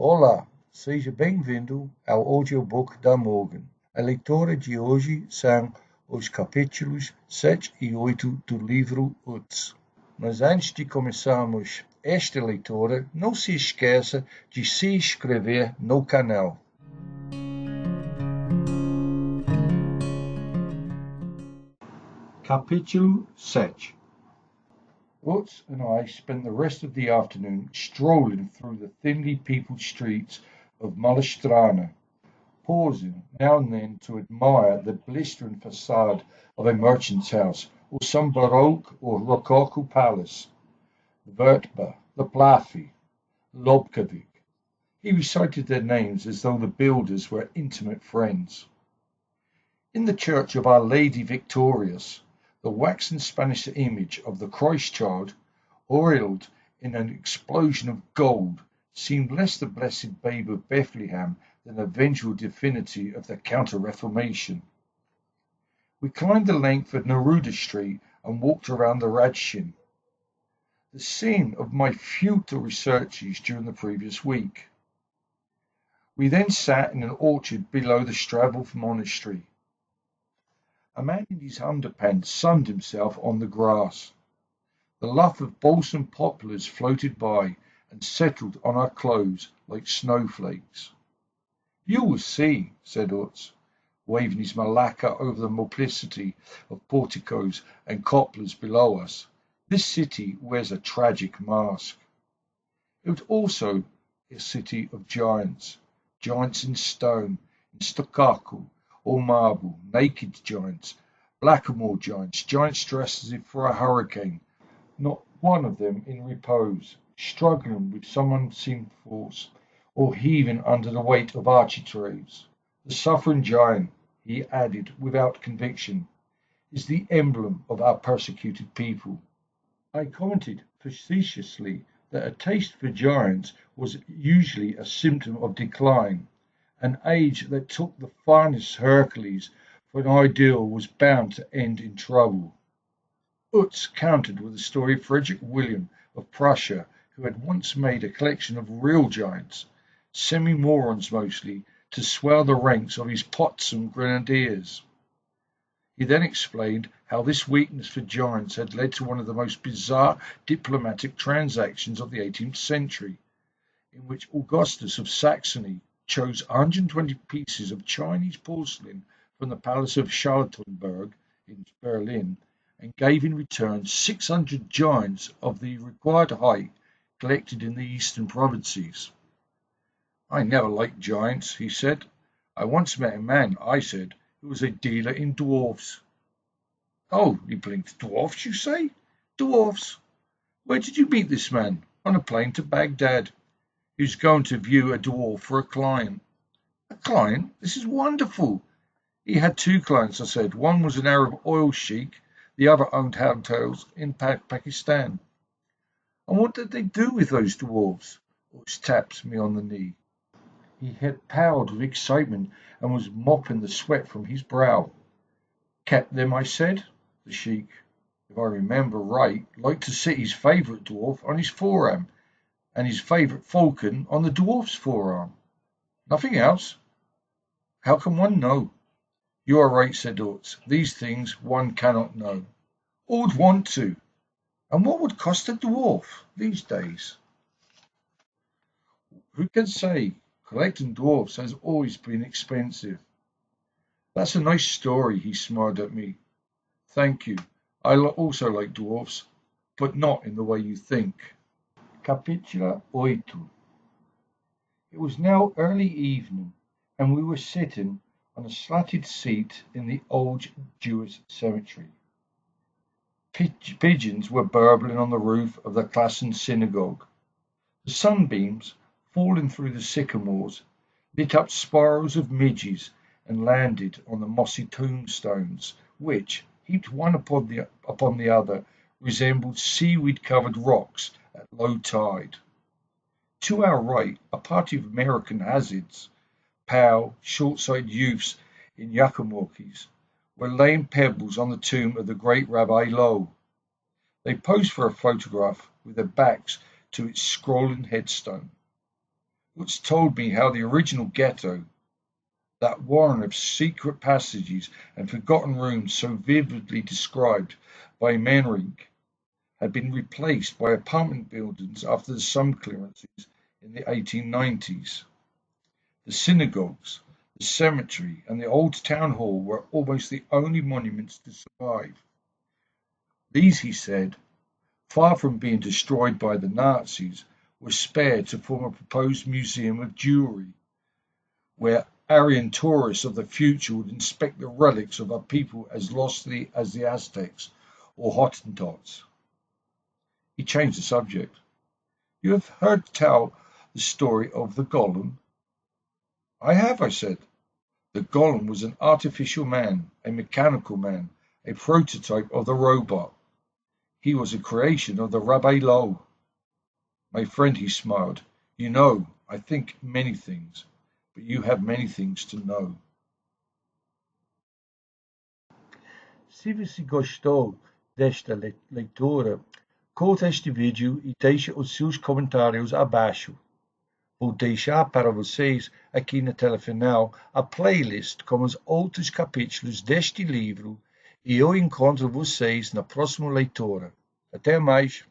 Olá, seja bem-vindo ao Audiobook da Morgan. A leitura de hoje são os capítulos 7 e 8 do livro Utz. Mas antes de começarmos esta leitura, não se esqueça de se inscrever no canal. Capítulo 7. Utz and I spent the rest of the afternoon strolling through the thinly peopled streets of Malstrana, pausing now and then to admire the blistering facade of a merchant's house, or some Baroque or Rococo palace. Vertba, the Plafi, Lobkowicz. He recited their names as though the builders were intimate friends. In the church of Our Lady Victorious, the waxen Spanish image of the Christ child, aureoled in an explosion of gold, seemed less the blessed babe of Bethlehem than a vengeful divinity of the Counter-Reformation. We climbed the length of Neruda Street and walked around the Radshin, the scene of my futile researches during the previous week. We then sat in an orchard below the Stravov Monastery. A man in his underpants sunned himself on the grass. The luff of balsam poplars floated by and settled on our clothes like snowflakes. "You will see," said Utz, waving his malacca over the multiplicity of porticos and cupolas below us. "This city wears a tragic mask." It was also a city of giants, giants in stone, in stucco, or marble, naked giants, blackamoor giants, giants dressed as if for a hurricane, not one of them in repose, struggling with some unseen force, or heaving under the weight of architraves. The suffering giant, he added without conviction, is the emblem of our persecuted people. I commented facetiously that a taste for giants was usually a symptom of decline. An age that took the finest Hercules for an ideal was bound to end in trouble. Utz countered with the story of Frederick William of Prussia, who had once made a collection of real giants, semi-morons mostly, to swell the ranks of his Potsdam grenadiers. He then explained how this weakness for giants had led to one of the most bizarre diplomatic transactions of the 18th century, in which Augustus of Saxony chose 120 pieces of Chinese porcelain from the Palace of Charlottenburg in Berlin and gave in return 600 giants of the required height collected in the eastern provinces. "I never liked giants," he said. "I once met a man," I said, "who was a dealer in dwarfs." "Oh," he blinked. "Dwarfs, you say?" "Dwarfs. Where did you meet this man?" "On a plane to Baghdad. He was going to view a dwarf for a client." "A client? This is wonderful." "He had two clients," I said. "One was an Arab oil sheik, the other owned hotels in Pakistan." "And what did they do with those dwarfs?" Utz tapped me on the knee. He had paled with excitement and was mopping the sweat from his brow. "Kept them," I said. "The sheik, if I remember right, liked to sit his favourite dwarf on his forearm, and his favourite falcon on the dwarf's forearm." "Nothing else?" "How can one know?" "You are right," said Utz. "These things one cannot know." "Or would want to. And what would cost a dwarf these days?" "Who can say? Collecting dwarfs has always been expensive." "That's a nice story," he smiled at me. "Thank you. I also like dwarfs, but not in the way you think." Capítulo 8. It was now early evening, and we were sitting on a slatted seat in the old Jewish cemetery. Pigeons were burbling on the roof of the Klassen synagogue. The sunbeams, falling through the sycamores, lit up spirals of midges and landed on the mossy tombstones, which, heaped one upon the other, resembled seaweed-covered rocks at low tide. To our right, a party of American Hasids, pale, short-sighted youths in yakimorkis, were laying pebbles on the tomb of the great Rabbi Low. They posed for a photograph with their backs to its scrolling headstone. Utz told me how the original ghetto, that warren of secret passages and forgotten rooms so vividly described by Meissen, had been replaced by apartment buildings after the slum clearances in the 1890s. The synagogues, the cemetery, and the old town hall were almost the only monuments to survive. These, he said, far from being destroyed by the Nazis, were spared to form a proposed museum of Jewry, where Aryan tourists of the future would inspect the relics of a people as lost as the Aztecs or Hottentots. He changed the subject. You have heard tell the story of the golem? I have, I said. The golem was an artificial man, a mechanical man, a prototype of the robot. He was a creation of the Rabbi Lo. My friend, he smiled, you know, I think many things, but you have many things to know. Se você gostou desta leitura, curta este vídeo e deixe os seus comentários abaixo. Vou deixar para vocês aqui na tela final a playlist com os outros capítulos deste livro e eu encontro vocês na próxima leitura. Até mais!